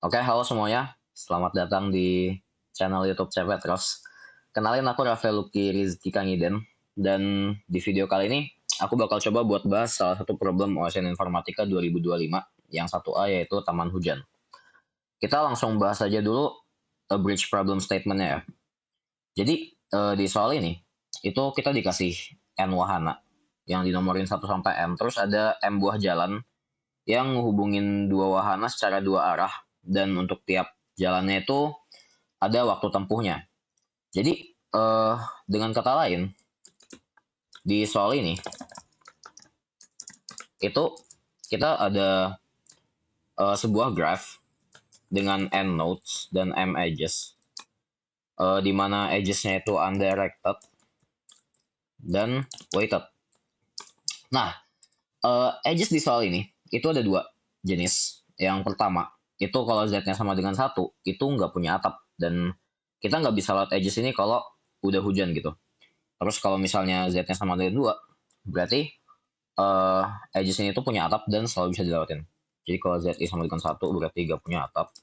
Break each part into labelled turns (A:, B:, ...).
A: Oke, halo semuanya. Selamat datang di channel YouTube CP Terus. Kenalin aku Rafael Luki Rizky Kangiden. Dan di video kali ini, aku bakal coba buat bahas salah satu problem OSN Informatika 2025, yang 1A yaitu Taman Hujan. Kita langsung bahas aja dulu a bridge problem statement-nya ya. Jadi, di soal ini, itu kita dikasih N wahana, yang dinomorin 1 sampai M. Terus ada M buah jalan, yang menghubungin dua wahana secara dua arah, dan untuk tiap jalannya itu ada waktu tempuhnya. Jadi dengan kata lain, di soal ini itu kita ada sebuah graph dengan n nodes dan m edges, di mana edgesnya itu undirected dan weighted. Nah, edges di soal ini itu ada dua jenis. Yang pertama, itu kalau z-nya sama dengan 1, itu nggak punya atap. Dan kita nggak bisa lihat edges ini kalau udah hujan gitu. Terus kalau misalnya z-nya sama dengan 2, berarti edges ini tuh punya atap dan selalu bisa dilewatin. Jadi kalau z sama dengan 1, berarti nggak punya atap.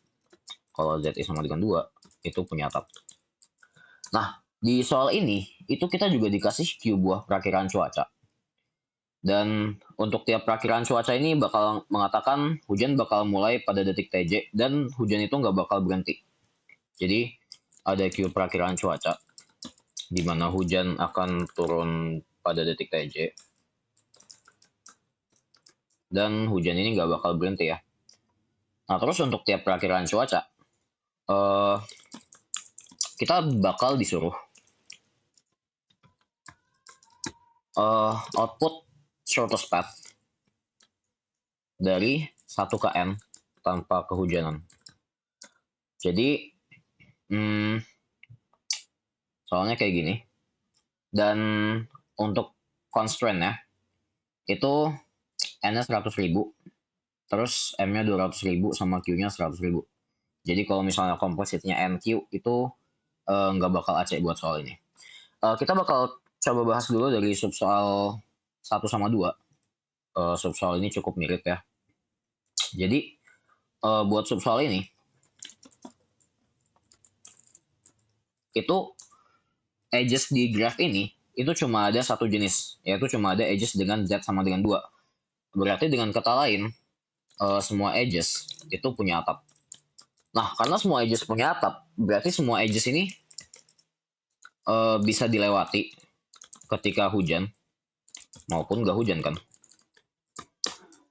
A: Kalau z sama dengan 2, itu punya atap. Nah, di soal ini, itu kita juga dikasih Q buah perakiraan cuaca. Dan untuk tiap perakiraan cuaca ini bakal mengatakan hujan bakal mulai pada detik TJ dan hujan itu nggak bakal berhenti. Jadi ada Q perakiraan cuaca di mana hujan akan turun pada detik TJ dan hujan ini nggak bakal berhenti ya. Nah terus untuk tiap perakiraan cuaca kita bakal disuruh output shortest path dari 1 ke n tanpa kehujanan. Jadi soalnya kayak gini. Dan untuk constraint-nya itu n-nya 100.000, terus m-nya 200.000 sama q-nya 100.000. Jadi kalau misalnya kompositnya NQ itu nggak bakal AC buat soal ini. Kita bakal coba bahas dulu dari sub soal 1 sama 2. Sub soal ini cukup mirip ya. Jadi buat sub soal ini itu edges di graph ini itu cuma ada satu jenis, yaitu cuma ada edges dengan Z sama dengan 2. Berarti dengan kata lain, semua edges itu punya atap. Nah, karena semua edges punya atap, berarti semua edges ini bisa dilewati ketika hujan maupun nggak hujan kan.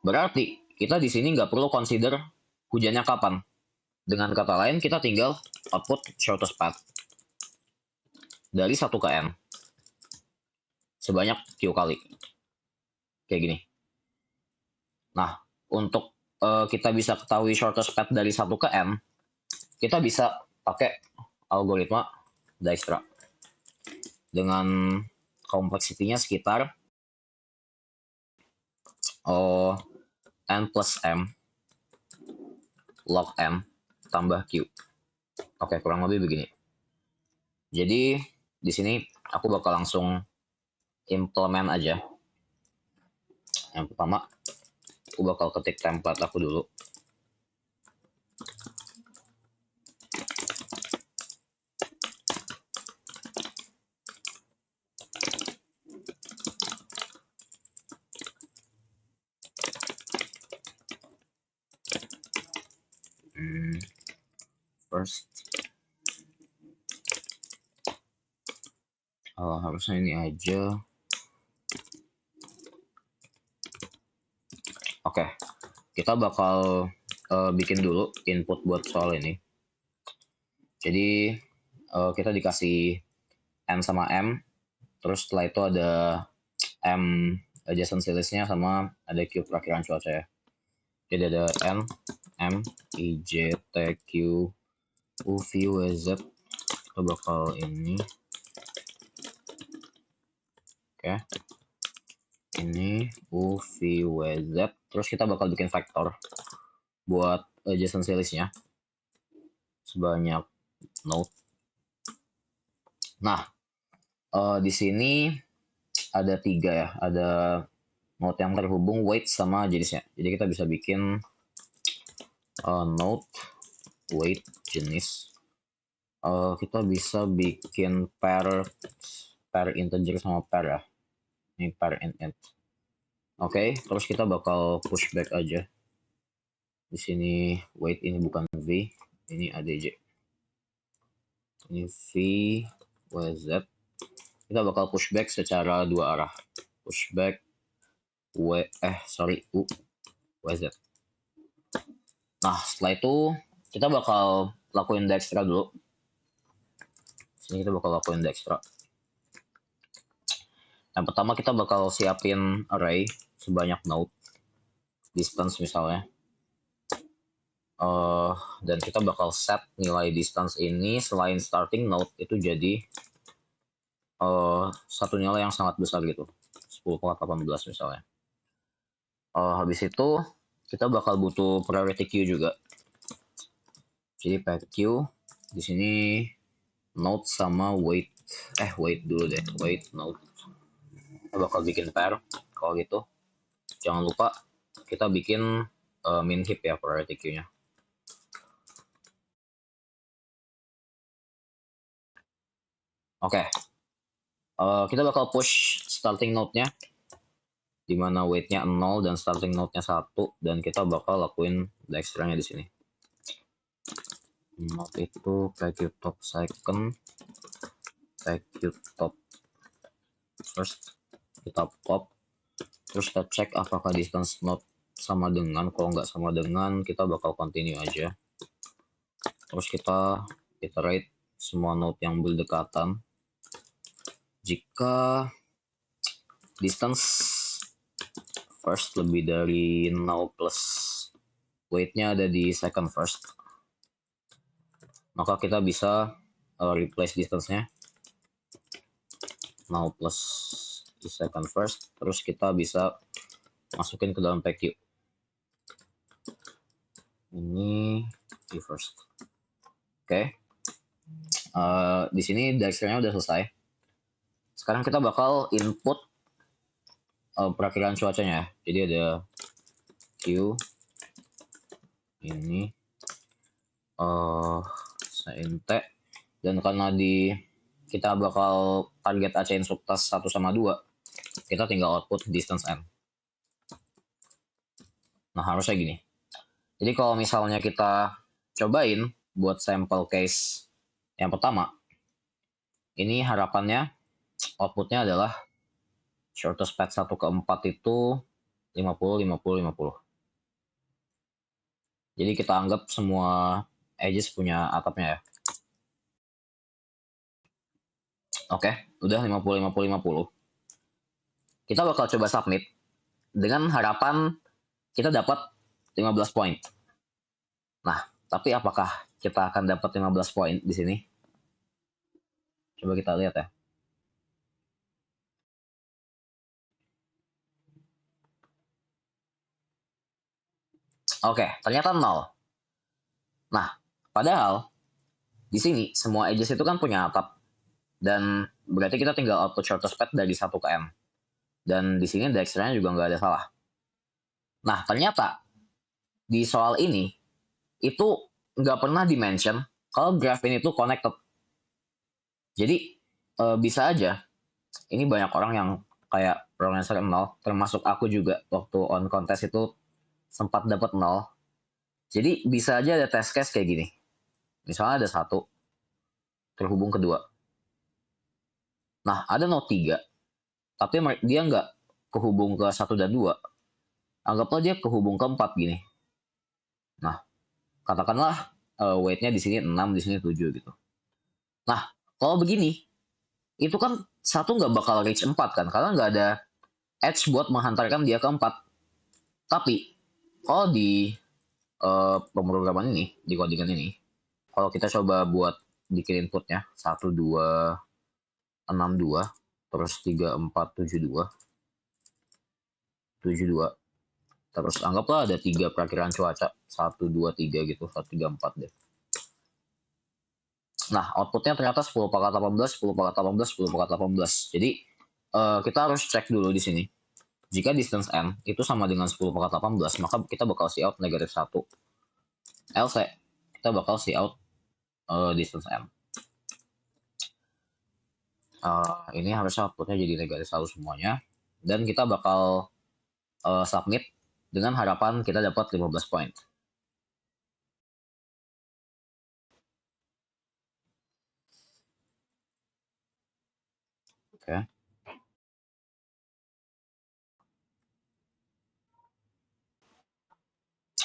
A: Berarti kita di sini nggak perlu consider hujannya kapan. Dengan kata lain, kita tinggal output shortest path dari 1 ke n sebanyak q kali. Kayak gini. Nah, untuk kita bisa ketahui shortest path dari 1 ke n, kita bisa pakai algoritma Dijkstra dengan kompleksitinya sekitar n plus m log m tambah q. Oke, kurang lebih begini. Jadi di sini aku bakal langsung implement aja. Yang pertama, aku bakal ketik template aku dulu. First, harusnya ini aja. Oke, kita bakal bikin dulu input buat soal ini. Jadi kita dikasih n sama m, terus setelah itu ada m adjacent listnya sama ada q perakiraan cuaca ya. Jadi ada n, m, i, j, t, q, u, v, w, z. Kita bakal ini. Oke. Ini u, v, w, z. Terus kita bakal bikin vektor buat adjacent listnya sebanyak node. Nah, di sini ada 3 ya. Ada node yang terhubung weight sama jenisnya. Jadi kita bisa bikin node weight jenis. Kita bisa bikin pair integer sama pair ya. Ini pair int. Oke, terus kita bakal pushback aja. Di sini weight ini bukan v, ini adj. Ini v, yz. Kita bakal pushback secara dua arah. Pushback u, yz. Nah, setelah itu kita bakal lakuin Dijkstra dulu. Sini kita bakal lakuin Dijkstra. Yang pertama kita bakal siapin array sebanyak node, distance misalnya. Dan kita bakal set nilai distance ini selain starting node itu jadi satu nilai yang sangat besar gitu, 10/18 misalnya. Habis itu kita bakal butuh priority queue juga. Jadi path queue di sini node sama weight dulu deh, weight node. Kita bakal bikin pair kalau gitu. Jangan lupa kita bikin min heap ya priority queue-nya. Oke. Kita bakal push starting node-nya di mana weight-nya 0 dan starting node-nya 1 dan kita bakal lakuin Dijkstra-nya di sini. Node itu PQ top second, PQ top first, kita pop, terus kita cek apakah distance node sama dengan. Kalau nggak sama dengan kita bakal continue aja. Terus kita iterate semua node yang berdekatan. Jika distance first lebih dari 0 plus weight-nya ada di second first, maka kita bisa replace distance-nya 0 plus di second first, terus kita bisa masukin ke dalam PQ. Ini di first. Oke. Di sini Dijkstra-nya udah selesai. Sekarang kita bakal input perakiraan cuacanya ya. Jadi ada Q ini int, dan karena kita bakal target acain subtask 1 sama 2, kita tinggal output distance n. Nah, harusnya gini. Jadi kalau misalnya kita cobain buat sampel case yang pertama, ini harapannya outputnya adalah shortest path 1 ke 4 itu 50, 50, 50. Jadi kita anggap semua edges punya atapnya ya. Oke, udah 50, 50, 50. Kita bakal coba submit dengan harapan kita dapat 15 poin. Nah, tapi apakah kita akan dapat 15 poin di sini? Coba kita lihat ya. Oke, ternyata 0. Nah, padahal di sini semua edges itu kan punya atap. Dan berarti kita tinggal output shortest path dari 1 ke n. Dan di sini Dijkstra-nya juga nggak ada salah. Nah, ternyata di soal ini itu nggak pernah di-mention kalau graph ini tuh connected. Jadi bisa aja ini banyak orang yang kayak wrong answer 0, termasuk aku juga waktu on contest itu sempat dapat 0. Jadi bisa aja ada test case kayak gini. Misalnya ada 1 terhubung ke 2. Nah, ada node 3, tapi dia nggak kehubung ke 1 dan 2. Anggaplah dia kehubung ke 4 gini. Nah, katakanlah weight-nya di sini 6, di sini 7 gitu. Nah, kalau begini, itu kan 1 nggak bakal reach 4 kan, karena nggak ada edge buat menghantarkan dia ke 4. Tapi, kalau di pemrograman ini, di codingan ini, kalau kita coba buat bikin inputnya 1, 2, 6, 2, terus 3, 4, 7, 2, 7, 2. Terus anggaplah ada 3 perakiraan cuaca, 1, 2, 3 gitu, 1, 3, 4 deh. Nah, outputnya ternyata 10/18, 10/18, 10/18. Jadi, kita harus cek dulu di sini. Jika distance n itu sama dengan 10/18, maka kita bakal see out -1. Else, kita bakal see out distance M. Ini harusnya outputnya jadi negatif 1 semuanya. Dan kita bakal submit dengan harapan kita dapat 15 poin. Oke.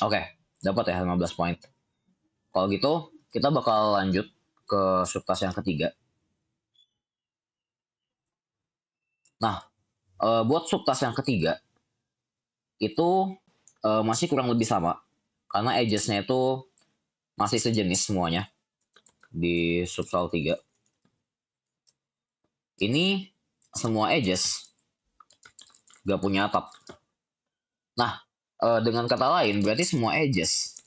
A: Oke, dapat ya 15 poin. Kalau gitu, kita bakal lanjut ke subtask yang ketiga. Nah, buat subtask yang ketiga, itu masih kurang lebih sama. Karena edges-nya itu masih sejenis semuanya di subsoal 3. Ini semua edges gak punya atap. Nah, dengan kata lain, berarti semua edges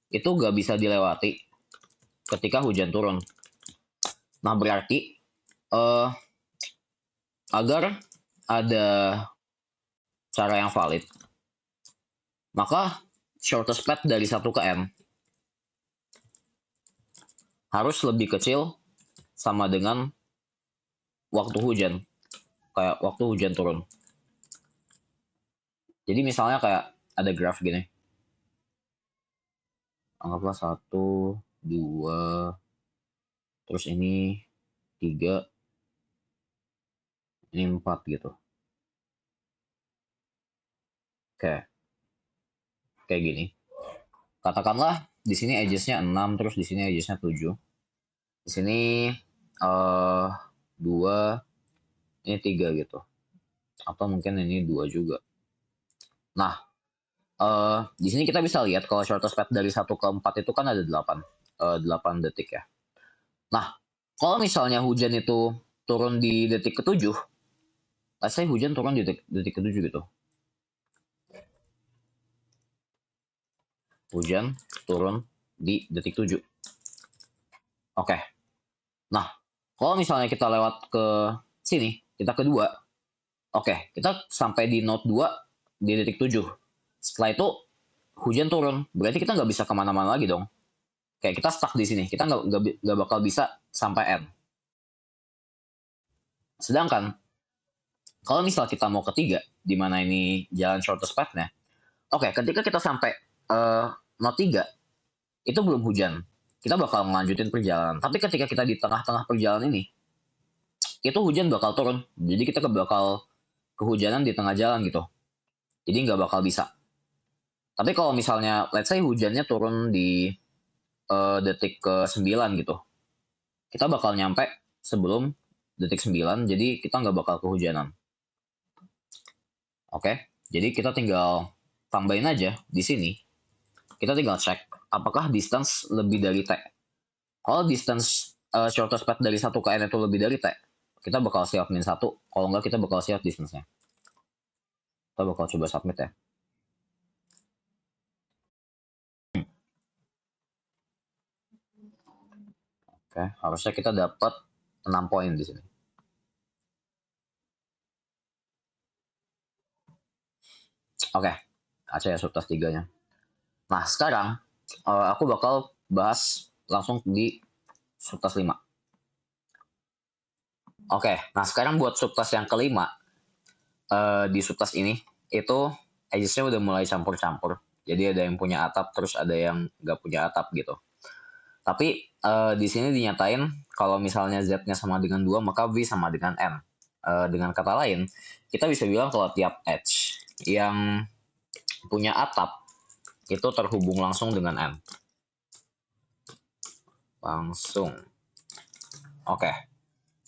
A: itu gak bisa dilewati ketika hujan turun. Nah, berarti agar ada cara yang valid, maka shortest path dari 1 ke M harus lebih kecil sama dengan waktu hujan. Kayak waktu hujan turun. Jadi misalnya kayak ada graf gini. Anggaplah 1, 2, terus ini 3, ini 4 gitu. Kayak gini. Katakanlah di sini edges-nya 6, terus di sini edges-nya 7. Di sini 2, ini 3 gitu. Atau mungkin ini 2 juga. Nah, di sini kita bisa lihat kalau shortest path dari 1 ke 4 itu kan ada 8 detik ya. Nah, kalau misalnya hujan itu turun di detik ke-7, let's say hujan turun di detik ke-7 gitu. Hujan turun di detik 7. Oke. Nah, kalau misalnya kita lewat ke sini, kita kedua. Oke, kita sampai di node 2 di detik 7. Setelah itu hujan turun, berarti kita nggak bisa kemana-mana lagi dong. Kayak kita stuck di sini, kita nggak bakal bisa sampai N. Sedangkan kalau misal kita mau ketiga, di mana ini jalan shortest path-nya, oke, ketika kita sampai node 3, itu belum hujan. Kita bakal melanjutin perjalanan. Tapi ketika kita di tengah-tengah perjalanan ini, itu hujan bakal turun. Jadi kita bakal kehujanan di tengah jalan gitu. Jadi nggak bakal bisa. Tapi kalau misalnya, let's say hujannya turun di detik ke-9 gitu. Kita bakal nyampe sebelum detik 9, jadi kita nggak bakal kehujanan. Oke, jadi kita tinggal tambahin aja di sini. Kita tinggal cek apakah distance lebih dari T. Kalau distance shortest path dari 1 ke N itu lebih dari T, kita bakal siap min 1. Kalau nggak, kita bakal siap distance-nya. Kita bakal coba submit ya. Oke, harusnya kita dapat 6 poin di sini. Oke, Aceh ya subtask 3-nya. Nah, sekarang aku bakal bahas langsung di subtask 5. Oke, nah sekarang buat subtask yang kelima, di subtask ini, itu edges-nya udah mulai campur-campur. Jadi ada yang punya atap, terus ada yang nggak punya atap gitu. Tapi di sini dinyatain kalau misalnya Z-nya sama dengan 2, maka V sama dengan N. Dengan kata lain, kita bisa bilang kalau tiap edge yang punya atap itu terhubung langsung dengan N. Langsung. Oke.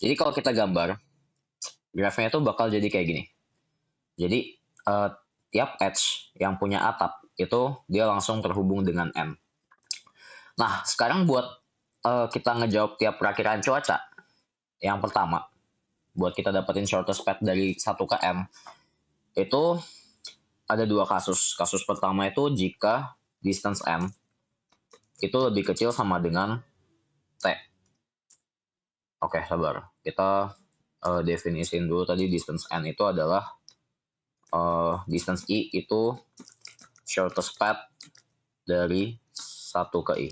A: Jadi kalau kita gambar, grafnya itu bakal jadi kayak gini. Jadi tiap edge yang punya atap itu dia langsung terhubung dengan N. Nah, sekarang buat kita ngejawab tiap perakiran cuaca, yang pertama, buat kita dapetin shortest path dari 1 ke M, itu ada 2 kasus. Kasus pertama itu jika distance M itu lebih kecil sama dengan T. Oke, sabar. Kita definisiin dulu tadi distance N itu adalah distance I itu shortest path dari 1 ke I.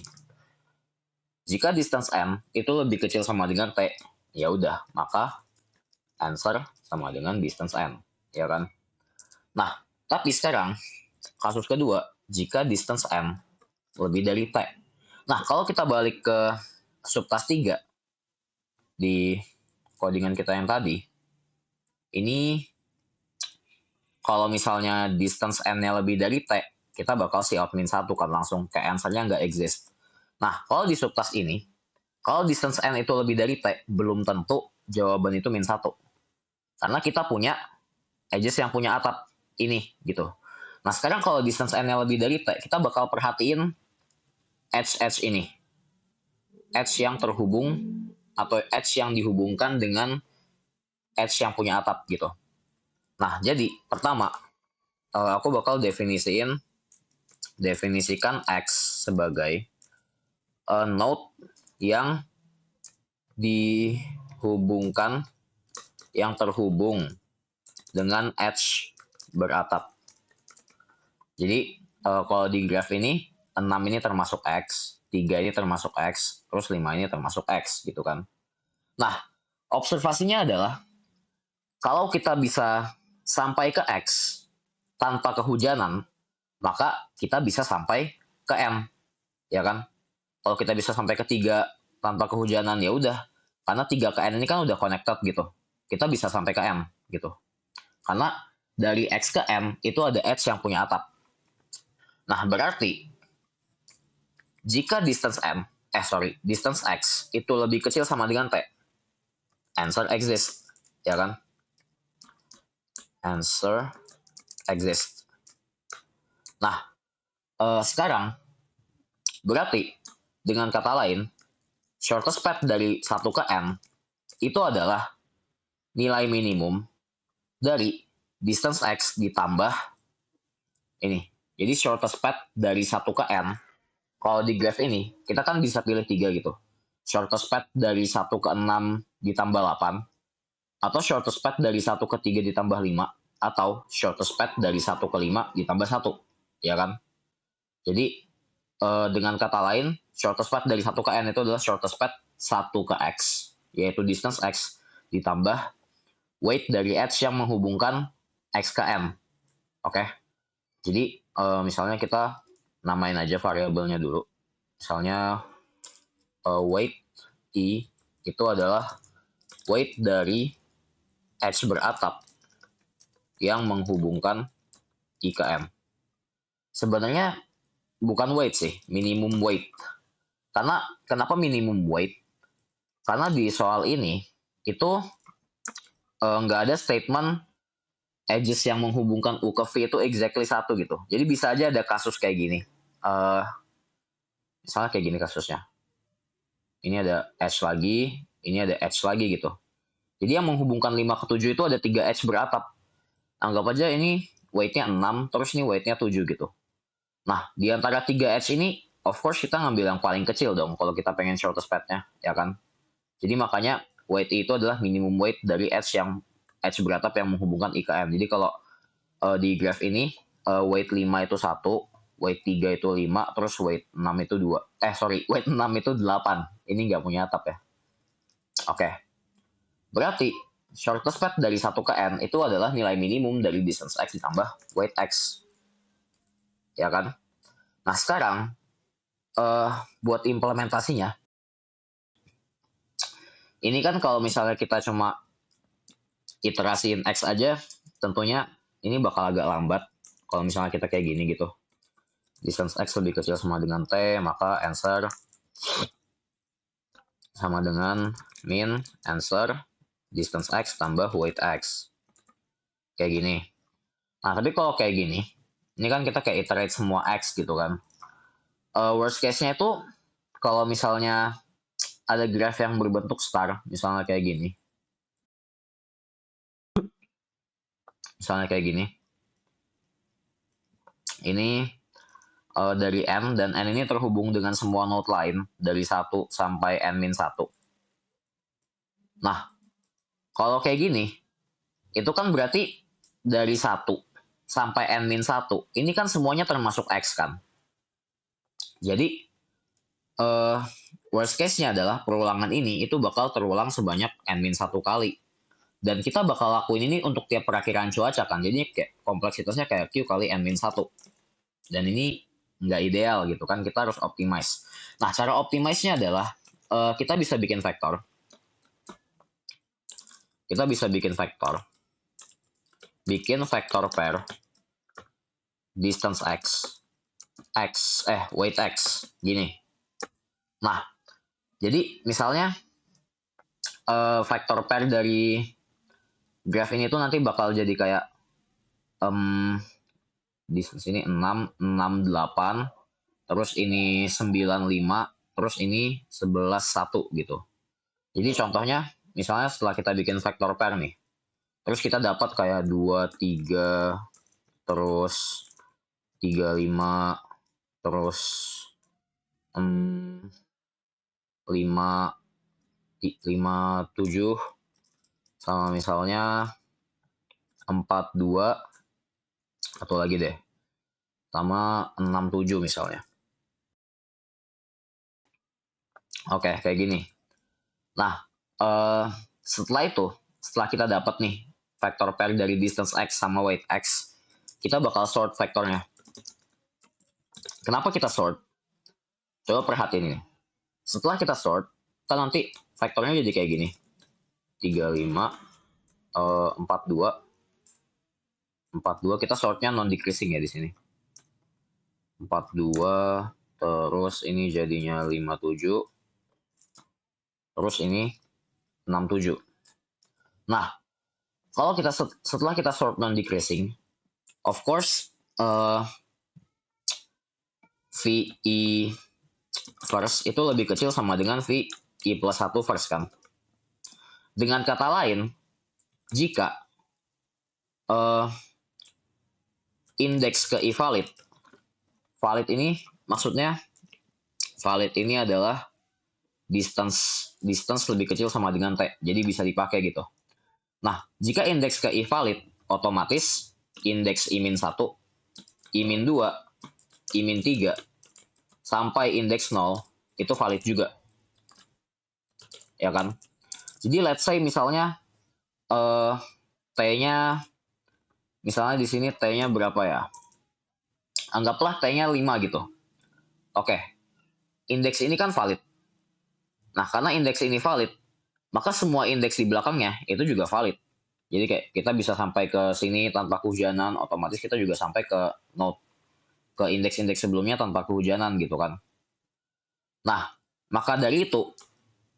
A: Jika distance M itu lebih kecil sama dengan T, ya udah, maka answer sama dengan distance M, ya kan? Nah, tapi sekarang kasus kedua, jika distance M lebih dari T. Nah, kalau kita balik ke subtask 3 di codingan kita yang tadi, ini kalau misalnya distance N-nya lebih dari T, kita bakal si out min 1 kan langsung, kayak answer-nya nggak exist. Nah, kalau di subtask ini, kalau distance N itu lebih dari T, belum tentu jawaban itu min 1. Karena kita punya edges yang punya atap ini, gitu. Nah, sekarang kalau distance N-nya lebih dari T, kita bakal perhatiin edge-edge ini. Edge yang terhubung, atau edge yang dihubungkan dengan edge yang punya atap, gitu. Nah, jadi pertama, aku bakal definisikan X sebagai node yang dihubungkan, yang terhubung dengan edge beratap. Jadi kalau di graph ini 6 ini termasuk X, 3 ini termasuk X, terus 5 ini termasuk X gitu kan. Nah, observasinya adalah kalau kita bisa sampai ke X tanpa kehujanan, maka kita bisa sampai ke M, ya kan? Kalau kita bisa sampai ke 3 tanpa kehujanan, ya udah. Karena 3 ke N ini kan udah connected gitu. Kita bisa sampai ke M gitu. Karena dari X ke M itu ada edge yang punya atap. Nah, berarti jika distance distance X itu lebih kecil sama dengan T, answer exists, ya kan? Answer exists. Nah, sekarang berarti dengan kata lain, shortest path dari 1 ke M itu adalah nilai minimum dari distance X ditambah ini. Jadi shortest path dari 1 ke M, kalau di graph ini, kita kan bisa pilih 3 gitu. Shortest path dari 1 ke 6 ditambah 8, atau shortest path dari 1 ke 3 ditambah 5, atau shortest path dari 1 ke 5 ditambah 1, ya kan? Jadi, dengan kata lain, shortest path dari 1 ke N itu adalah shortest path 1 ke X, yaitu distance X, ditambah weight dari edge yang menghubungkan X ke M. Oke? Jadi, misalnya kita namain aja variabelnya dulu. Misalnya, weight I itu adalah weight dari edge beratap yang menghubungkan I ke M. Sebenarnya bukan weight sih, minimum weight. Karena kenapa minimum weight? Karena di soal ini itu nggak ada statement edges yang menghubungkan U ke V itu exactly 1 gitu. Jadi bisa aja ada kasus kayak gini. Misalnya kayak gini kasusnya. Ini ada edge lagi, ini ada edge lagi gitu. Jadi yang menghubungkan 5 ke 7 itu ada 3 edge beratap. Anggap aja ini weight-nya 6, terus ini weight-nya 7 gitu. Nah, di antara 3 edge ini, of course kita ngambil yang paling kecil dong kalau kita pengen shortest path-nya, ya kan? Jadi makanya weight itu adalah minimum weight dari edge beratap yang menghubungkan I ke M. Jadi kalau di graph ini weight 5 itu 1, weight 3 itu 5, terus weight 6 itu 2. Weight 6 itu 8. Ini nggak punya atap ya. Oke. Berarti shortest path dari 1 ke N itu adalah nilai minimum dari distance X ditambah weight X. Ya kan? Nah, sekarang buat implementasinya, ini kan kalau misalnya kita cuma iterasiin X aja, tentunya ini bakal agak lambat. Kalau misalnya kita kayak gini gitu. Distance X lebih kecil sama dengan T, maka answer sama dengan min answer distance X tambah weight X. Kayak gini. Nah, tapi kalau kayak gini, ini kan kita kayak iterate semua X gitu kan. Worst case-nya itu, kalau misalnya ada graph yang berbentuk star, misalnya kayak gini. Misalnya kayak gini. Ini dari M, dan N ini terhubung dengan semua node lain, dari 1 sampai N-1. Nah, kalau kayak gini, itu kan berarti dari 1 sampai N-1, ini kan semuanya termasuk X kan. Jadi, Worst case-nya adalah perulangan ini itu bakal terulang sebanyak n-1 kali. Dan kita bakal lakuin ini untuk tiap perakiraan cuaca kan. Jadi kayak kompleksitasnya kayak Q kali n-1. Dan ini nggak ideal gitu kan. Kita harus optimize. Nah, cara optimize-nya adalah kita bisa bikin vektor. Kita bisa bikin vektor. Bikin vektor pair distance weight x gini. Nah, jadi misalnya vektor pair dari graph ini tuh nanti bakal jadi kayak di sini 6, 6, 8, terus ini 9, 5, terus ini 11, 1 gitu. Jadi contohnya misalnya setelah kita bikin vektor pair nih, terus kita dapat kayak 2, 3, terus 3, 5, terus 5, 5, 7, sama misalnya 4, 2, atau lagi deh, sama 6, 7 misalnya. Oke, kayak gini. Nah, setelah itu, setelah kita dapat nih vektor pair dari distance x sama weight x, kita bakal sort vektornya. Kenapa kita sort? Coba perhatiin ini. Setelah kita sort, kita nanti vektornya jadi kayak gini. 35, 42, 42, kita sortnya non-decreasing ya di sini. 42, terus ini jadinya 57, terus ini 67. Nah, kalau kita setelah kita sort non-decreasing, of course, VI first itu lebih kecil sama dengan VI plus 1 first kan. Dengan kata lain, jika indeks ke I valid ini maksudnya valid ini adalah distance lebih kecil sama dengan T, jadi bisa dipakai gitu. Nah, jika indeks ke I valid, otomatis indeks I-1, I-2, I-3, sampai indeks 0 itu valid juga. Ya kan? Jadi let's say misalnya T-nya misalnya di sini T-nya berapa ya? Anggaplah T-nya 5 gitu. Oke. Indeks ini kan valid. Nah, karena indeks ini valid, maka semua indeks di belakangnya itu juga valid. Jadi kayak kita bisa sampai ke sini tanpa kehujanan, otomatis kita juga sampai ke node, ke indeks-indeks sebelumnya tanpa kehujanan gitu kan. Nah, maka dari itu,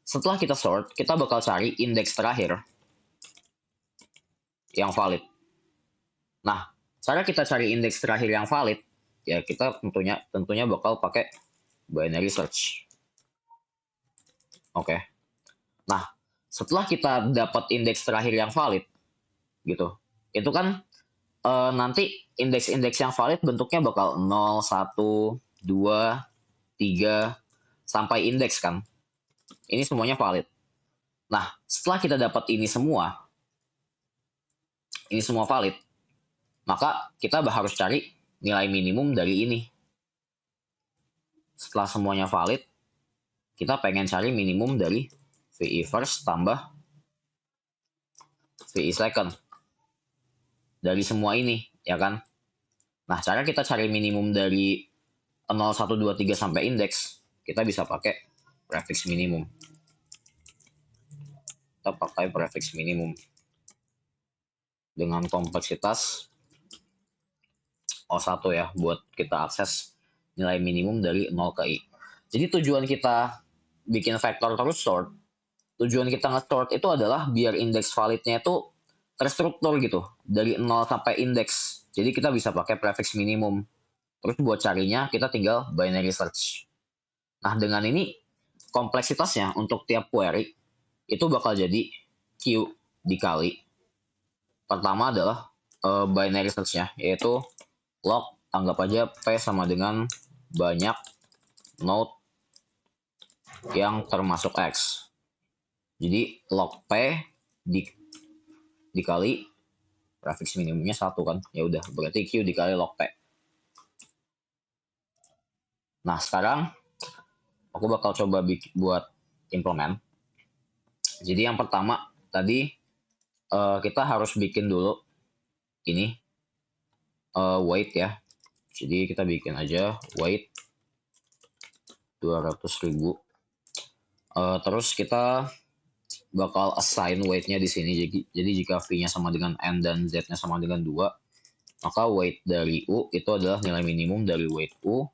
A: setelah kita sort, kita bakal cari indeks terakhir yang valid. Nah, cara kita cari indeks terakhir yang valid, ya kita tentunya bakal pakai binary search. Oke. Nah, setelah kita dapat indeks terakhir yang valid, gitu, itu kan nanti indeks-indeks yang valid bentuknya bakal 0, 1, 2, 3, sampai indeks kan. Ini semuanya valid. Nah, setelah kita dapat ini semua valid, maka kita harus cari nilai minimum dari ini. Setelah semuanya valid, kita pengen cari minimum dari VI first tambah VI second. Dari semua ini, ya kan? Nah, cara kita cari minimum dari 0, 1, 2, 3 sampai indeks, kita bisa pakai prefix minimum. Kita pakai prefix minimum dengan kompleksitas O1 ya, buat kita akses nilai minimum dari 0 ke I. Jadi tujuan kita bikin vektor terus sort, tujuan kita nge-sort itu adalah biar indeks validnya itu terstruktur gitu, dari 0 sampai indeks. Jadi kita bisa pakai prefix minimum. Terus buat carinya kita tinggal binary search. Nah, dengan ini kompleksitasnya untuk tiap query itu bakal jadi Q dikali. Pertama adalah binary search-nya, yaitu log, anggap aja P sama dengan banyak node yang termasuk X. Jadi log P dikali prefix minimumnya 1 kan. Ya udah, berarti Q dikali log P. Nah, sekarang Aku bakal coba buat implement. Jadi yang pertama tadi kita harus bikin dulu ini weight ya. Jadi kita bikin aja weight 200.000. Terus kita bakal assign weight-nya di sini. Jadi jika V-nya sama dengan N dan Z-nya sama dengan 2, maka weight dari U itu adalah nilai minimum dari weight U,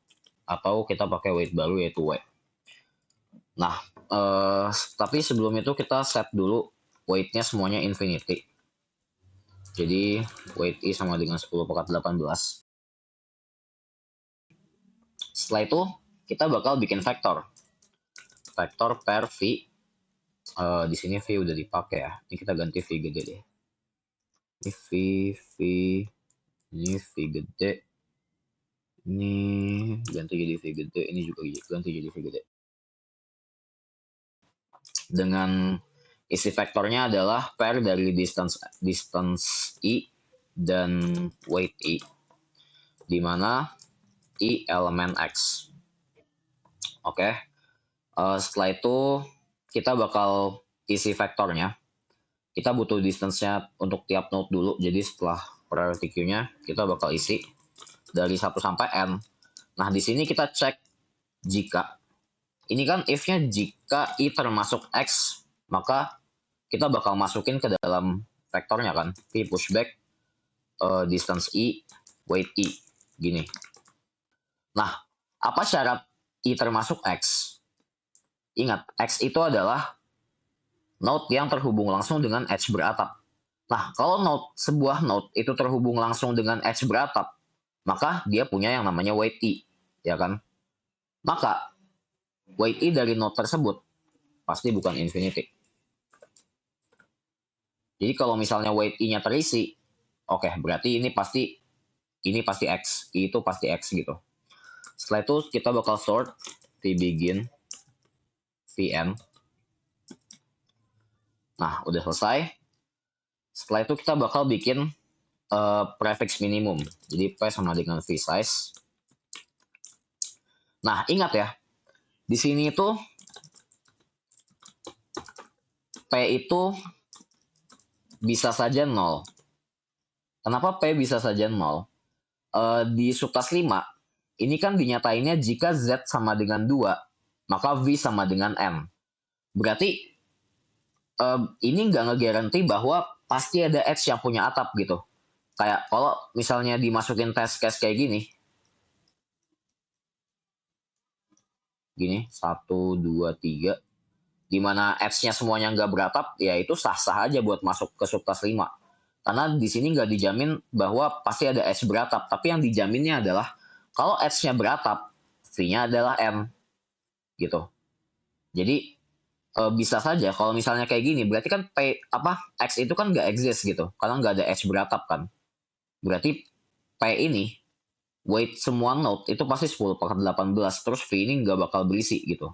A: atau kita pakai weight baru yaitu W. Nah, tapi sebelum itu kita set dulu weight-nya semuanya infinity. Jadi weight I sama dengan 10 pangkat 18. Setelah itu kita bakal bikin vektor. Vektor per V. Di sini V udah dipakai ya. Ini kita ganti V gede deh. Ini V, ini V gede. Ini ganti jadi V gede. Ini juga ganti jadi V gede. Dengan isi vektornya adalah pair dari distance I dan weight I, di mana I elemen X. Oke. Setelah itu kita bakal isi vektornya. Kita butuh distance-nya untuk tiap node dulu. Jadi setelah priority queue-nya kita bakal isi dari 1 sampai N. Nah, di sini kita cek jika ini kan if-nya jika I termasuk X, maka kita bakal masukin ke dalam vektornya kan. V pushback distance I, weight I. Gini. Nah, apa syarat I termasuk X? Ingat, X itu adalah node yang terhubung langsung dengan edge beratap. Nah, kalau sebuah node itu terhubung langsung dengan edge beratap, maka dia punya yang namanya weight I, ya kan? Maka weight I dari node tersebut pasti bukan infinity. Jadi kalau misalnya weight I-nya terisi, oke, berarti ini pasti X, I itu pasti X gitu. Setelah itu kita bakal sort V begin, V end. Nah, udah selesai. Setelah itu kita bakal bikin prefix minimum. Jadi P sama dengan V size. Nah, ingat ya, di sini itu P itu bisa saja 0. Kenapa P bisa saja 0? Di subtas 5, ini kan dinyatainnya jika Z sama dengan 2, maka V sama dengan M. Berarti ini nggak ngegaranti bahwa pasti ada edge yang punya atap gitu. Kayak kalau misalnya dimasukin test case kayak gini, 1, 2, 3, dimana edge-nya semuanya nggak beratap, ya itu sah-sah aja buat masuk ke subtas 5. Karena di sini nggak dijamin bahwa pasti ada edge beratap, tapi yang dijaminnya adalah kalau edge-nya beratap, V-nya adalah M. Gitu. Jadi bisa saja kalau misalnya kayak gini, berarti kan X itu kan nggak exist gitu, karena nggak ada edge beratap kan. Berarti P ini weight semua node itu pasti 10 per 18, terus V ini nggak bakal berisi gitu.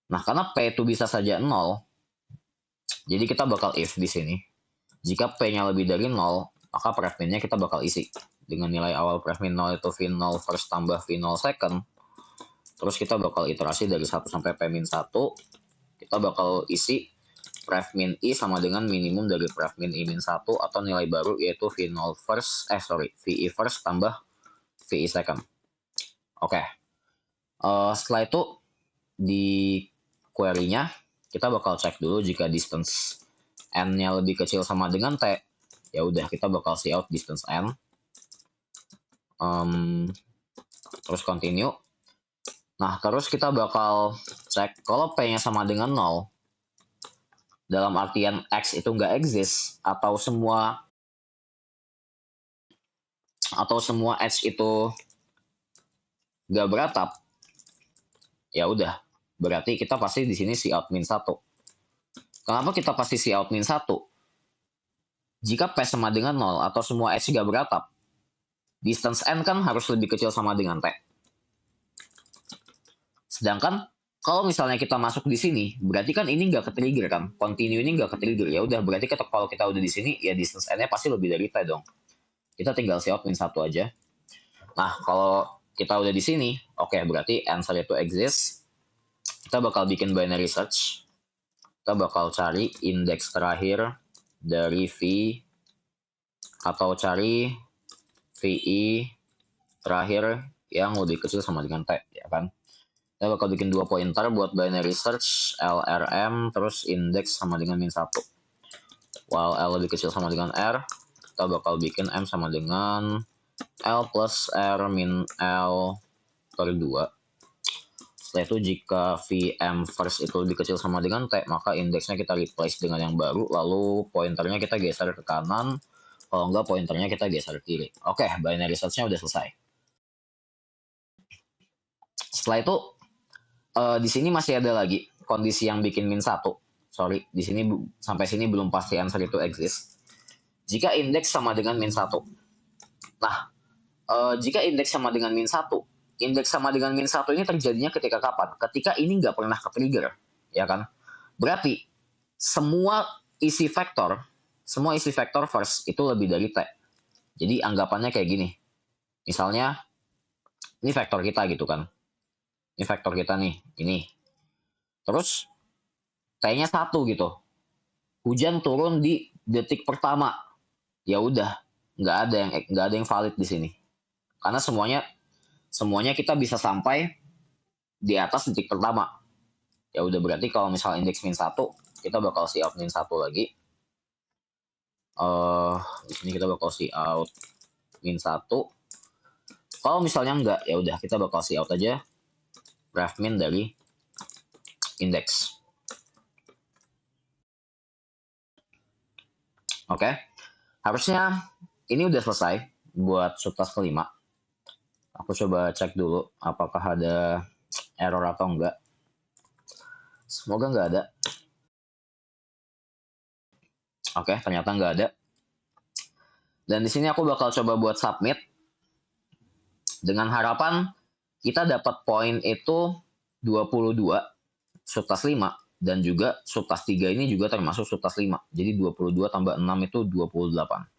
A: Nah, karena P itu bisa saja 0, jadi kita bakal if di sini. Jika P-nya lebih dari 0, maka prefmin-nya kita bakal isi. Dengan nilai awal prefmin 0 itu V0 first tambah V0 second. Terus kita bakal iterasi dari 1 sampai P-1. Kita bakal isi prefmin I sama dengan minimum dari prefmin I-1 atau nilai baru yaitu V0 first, VI first tambah VI second. Oke. Setelah itu di query-nya kita bakal cek dulu jika distance N-nya lebih kecil sama dengan T, ya udah kita bakal see out distance N. Terus continue. Nah, terus kita bakal cek kalau P-nya sama dengan 0, dalam artian X itu nggak exist, atau semua edge itu nggak beratap, ya udah, berarti kita pasti di sini see out min 1. Kenapa kita pasti see out min 1? Jika P sama dengan 0 atau semua edge nggak beratap, distance N kan harus lebih kecil sama dengan T. Sedangkan kalau misalnya kita masuk di sini, berarti kan ini nggak ke-trigger kan, continue ini nggak ke-trigger, ya udah berarti kalau kita udah di sini, ya distance N-nya pasti lebih dari T dong. Kita tinggal see out min 1 aja. Nah, kalau kita udah di sini, oke, berarti answer itu exist. kita bakal bikin binary search. Kita bakal cari indeks terakhir dari V atau cari VI terakhir yang lebih kecil sama dengan T, ya kan? Kita bakal bikin 2 pointer buat binary search, LRM, terus indeks sama dengan min 1. While L lebih kecil sama dengan R, kita bakal bikin M sama dengan L plus R min L per 2. Setelah itu jika VM first itu lebih kecil sama dengan T, maka indeksnya kita replace dengan yang baru, lalu pointernya kita geser ke kanan, kalau enggak pointernya kita geser ke kiri. Oke, binary search-nya udah selesai. Setelah itu, di sini masih ada lagi kondisi yang bikin min 1. Sorry, di sini sampai sini belum pasti answer itu exist. Jika indeks sama dengan min 1. Nah, jika indeks sama dengan min 1, indeks sama dengan min 1 ini terjadinya ketika kapan? Ketika ini nggak pernah ke-trigger, ya kan? Berarti semua isi vektor first itu lebih dari T. Jadi anggapannya kayak gini. Misalnya, ini vektor kita gitu kan. Ini vektor kita nih, ini. Terus, T-nya 1 gitu. Hujan turun di detik pertama. Ya udah, nggak ada yang valid di sini. Karena semuanya kita bisa sampai di atas detik pertama. Ya udah, berarti kalau misal indeks min 1, kita bakal see out min 1 lagi. Di sini kita bakal see out min 1. Kalau misalnya enggak, ya udah kita bakal see out aja ref min dari indeks. Oke. Harusnya ini udah selesai buat subtask kelima. Aku coba cek dulu apakah ada error atau enggak. Semoga nggak ada. Oke, ternyata nggak ada. Dan di sini aku bakal coba buat submit dengan harapan kita dapat poin itu 22 subtask 5 dan juga subtask 3 ini juga termasuk subtask 5. Jadi 22 tambah 6 itu 28.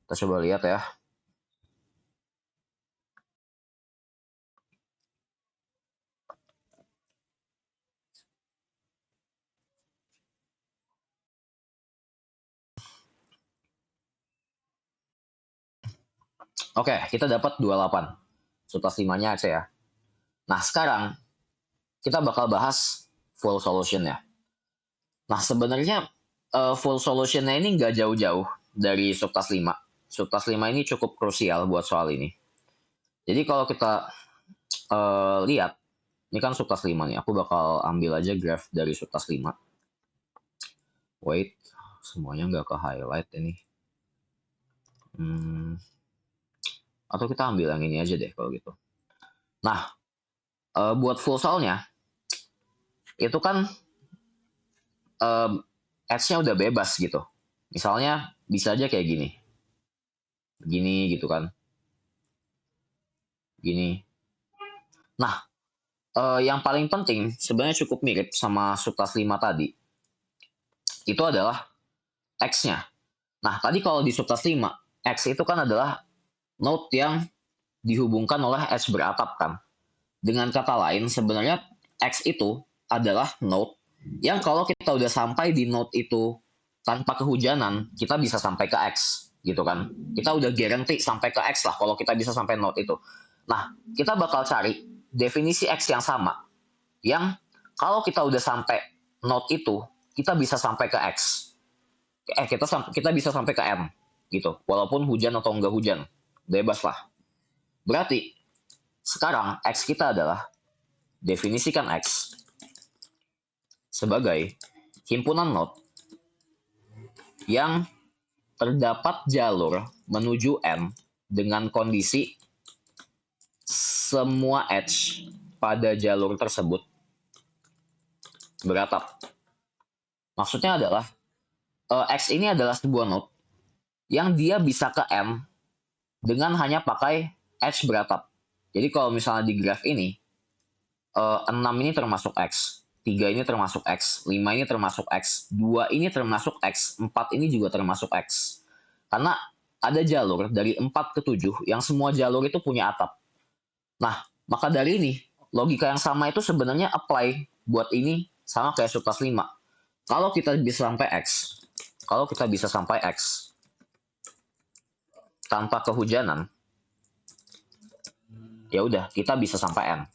A: Kita coba lihat ya. Oke, kita dapat 28. Subtask 5-nya aja ya. Nah, sekarang kita bakal bahas full solution ya. Nah, sebenarnya full solution-nya ini nggak jauh-jauh dari subtask 5. Subtask 5 ini cukup krusial buat soal ini. Jadi kalau kita lihat, ini kan subtask 5 nih. Aku bakal ambil aja graph dari subtask 5. Wait, semuanya nggak ke highlight ini. Atau kita ambil yang ini aja deh kalau gitu. Nah, buat full solve-nya, itu kan edge-nya udah bebas gitu. Misalnya bisa aja kayak gini. Gini gitu kan. Gini. Nah, yang paling penting sebenarnya cukup mirip sama subtask 5 tadi. Itu adalah X-nya. Nah, tadi kalau di subtask 5, X itu kan adalah node yang dihubungkan oleh edge beratap kan. Dengan kata lain, sebenarnya X itu adalah node yang kalau kita udah sampai di node itu tanpa kehujanan, kita bisa sampai ke X gitu kan. Kita udah guarantee sampai ke X lah kalau kita bisa sampai node itu. Nah, kita bakal cari definisi X yang sama. Yang kalau kita udah sampai node itu, kita bisa sampai ke X. Kita bisa sampai ke M gitu. Walaupun hujan atau enggak hujan. Bebas lah. Berarti sekarang X kita adalah definisikan X sebagai himpunan node yang terdapat jalur menuju N dengan kondisi semua edge pada jalur tersebut beratap. Maksudnya adalah X ini adalah sebuah node yang dia bisa ke M dengan hanya pakai edge beratap. Jadi kalau misalnya di graph ini 6 ini termasuk X, 3 ini termasuk X, 5 ini termasuk X, 2 ini termasuk X, 4 ini juga termasuk X. Karena ada jalur dari 4 ke 7 yang semua jalur itu punya atap. Nah, maka dari ini logika yang sama itu sebenarnya apply buat ini sama kayak subclass 5. Kalau kita bisa sampai X, tanpa kehujanan, ya udah kita bisa sampai N.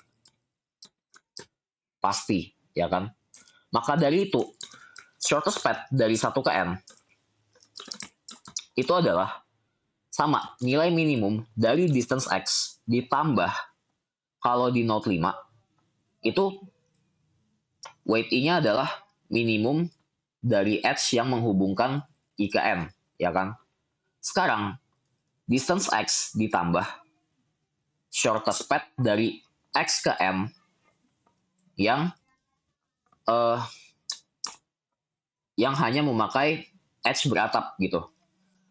A: Pasti, ya kan? Maka dari itu, shortest path dari 1 ke N itu adalah sama nilai minimum dari distance X ditambah kalau di node 5 itu weight I-nya adalah minimum dari edge yang menghubungkan I ke N, ya kan? Sekarang, distance X ditambah shortest path dari X ke M yang yang hanya memakai edge beratap gitu.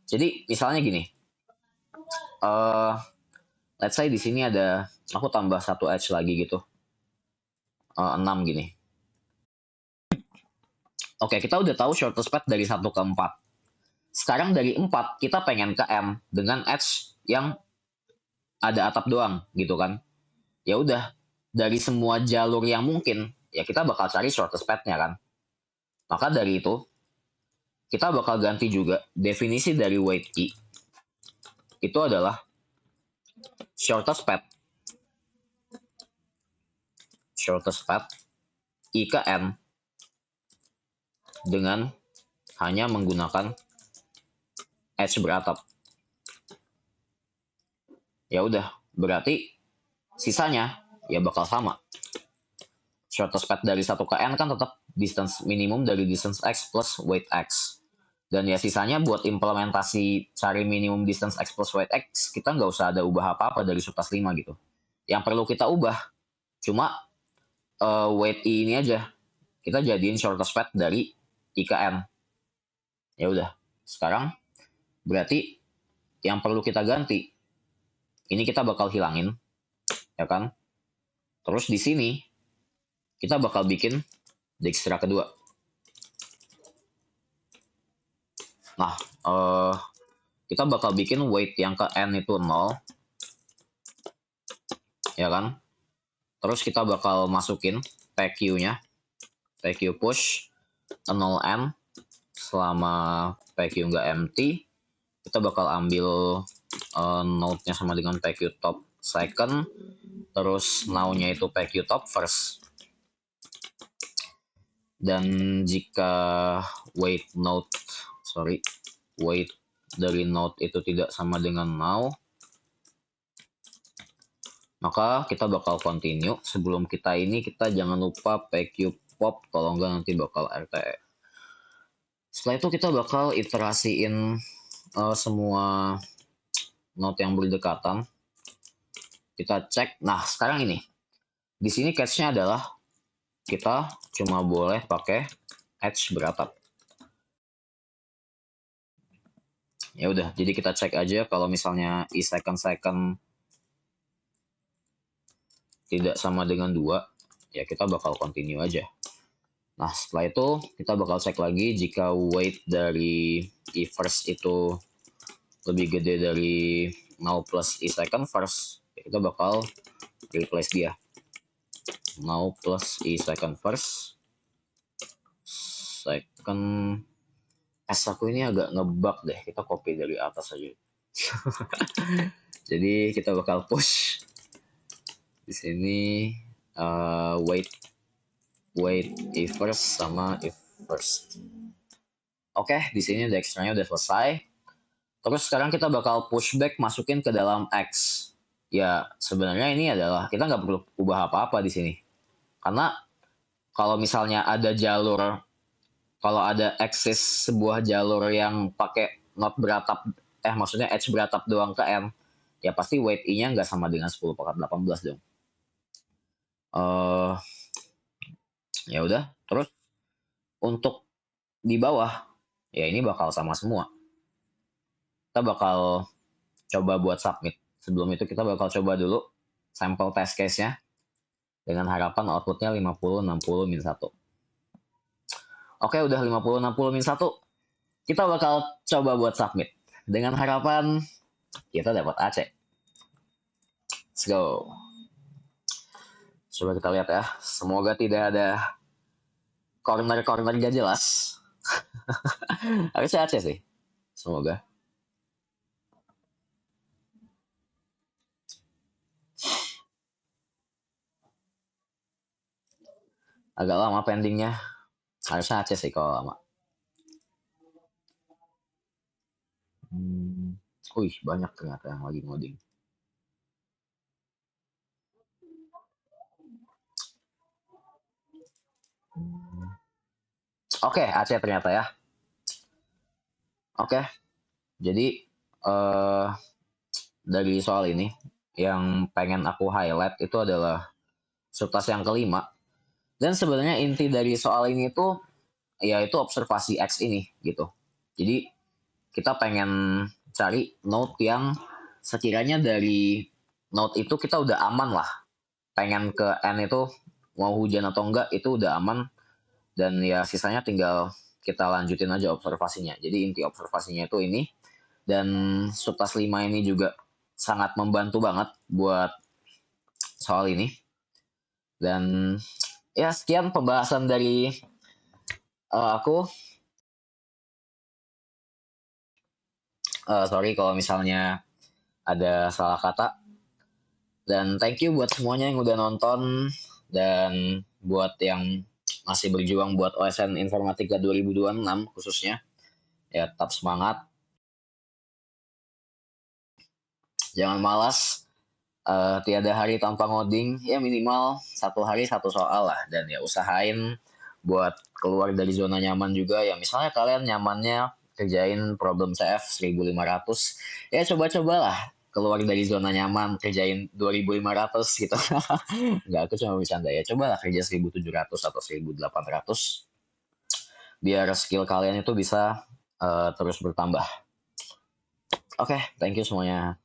A: Jadi misalnya gini, let's say di sini ada aku tambah 1 edge lagi gitu, 6 gini. Oke, kita udah tahu shortest path dari 1 ke 4. Sekarang dari 4 kita pengen ke M dengan edge yang ada atap doang gitu kan. Ya udah, dari semua jalur yang mungkin ya kita bakal cari shortest path-nya kan. Maka dari itu kita bakal ganti juga definisi dari weight I. Itu adalah shortest path I ke N dengan hanya menggunakan edge beratap. Ya udah, berarti sisanya ya bakal sama. Shortest path dari 1 ke N kan tetap distance minimum dari distance X plus weight X. Dan ya sisanya buat implementasi cari minimum distance X plus weight X, kita nggak usah ada ubah apa-apa dari subclass 5 gitu. Yang perlu kita ubah cuma weight I ini aja. Kita jadiin shortest path dari I ke N. Ya udah, sekarang berarti yang perlu kita ganti, ini kita bakal hilangin, ya kan? Terus di sini kita bakal bikin Dijkstra kedua. Nah, kita bakal bikin weight yang ke N itu 0, ya kan? Terus kita bakal masukin PQ-nya, PQ push 0N selama PQ nggak empty. Kita bakal ambil node-nya sama dengan PQ top second, terus now-nya itu PQ top first. Dan jika weight dari node itu tidak sama dengan now, maka kita bakal continue. Sebelum kita jangan lupa PQ pop, kalau enggak nanti bakal RTE. Setelah itu kita bakal iterasiin semua node yang berdekatan. Kita cek. Nah, sekarang ini. Di sini catch-nya adalah kita cuma boleh pakai edge beratap. Ya udah, jadi kita cek aja kalau misalnya I second tidak sama dengan 2, ya kita bakal continue aja. Nah, setelah itu kita bakal cek lagi jika weight dari I first itu lebih gede dari now plus I second first, ya kita bakal replace dia. Now plus I second first. Second S aku ini agak ngebug deh, kita copy dari atas aja. Jadi kita bakal push di sini weight if first sama if first. Oke, di sini Dijkstra-nya udah selesai. Terus sekarang kita bakal pushback masukin ke dalam X. Ya sebenarnya ini adalah kita nggak perlu ubah apa-apa di sini. Karena kalau misalnya ada akses sebuah jalur yang pakai not beratap, maksudnya edge beratap doang ke M, ya pasti weight I-nya nggak sama dengan 10 pangkat 18 dong. Ya udah, terus untuk di bawah, ya ini bakal sama semua. Kita bakal coba buat submit. Sebelum itu kita bakal coba dulu sampel test case-nya dengan harapan outputnya 50-60-1. Oke, udah 50-60-1. Kita bakal coba buat submit. Dengan harapan kita dapat AC. Let's go. Coba kita lihat ya. Semoga tidak ada corner-corner gak jelas. Harusnya Aceh sih. Semoga. Agak lama pendingnya. Harusnya Aceh sih kalau lama. Hmm. Wih, banyak ternyata yang lagi ngoding. Hmm. Oke, Aceh ternyata ya. Oke, jadi eh dari soal ini yang pengen aku highlight itu adalah subtas yang kelima. Dan sebenarnya inti dari soal ini tuh ya itu observasi X ini gitu. Jadi kita pengen cari node yang sekiranya dari node itu kita udah aman lah. Pengen ke N itu mau hujan atau enggak itu udah aman dan ya sisanya tinggal kita lanjutin aja observasinya. Jadi inti observasinya itu ini dan subtas 5 ini juga sangat membantu banget buat soal ini. Dan ya sekian pembahasan dari aku. Sorry kalau misalnya ada salah kata. Dan thank you buat semuanya yang udah nonton dan buat yang masih berjuang buat OSN Informatika 2026 khususnya. Ya tetap semangat, jangan malas. Tiada hari tanpa ngoding, ya minimal satu hari satu soal lah. Dan ya usahain buat keluar dari zona nyaman juga. Ya misalnya kalian nyamannya kerjain problem CF 1500, ya coba-cobalah keluar dari zona nyaman kerjain 2500 gitu. Enggak, aku cuma bercanda ya. Cobalah kerja 1700 atau 1800 biar skill kalian itu bisa terus bertambah. Oke, thank you semuanya.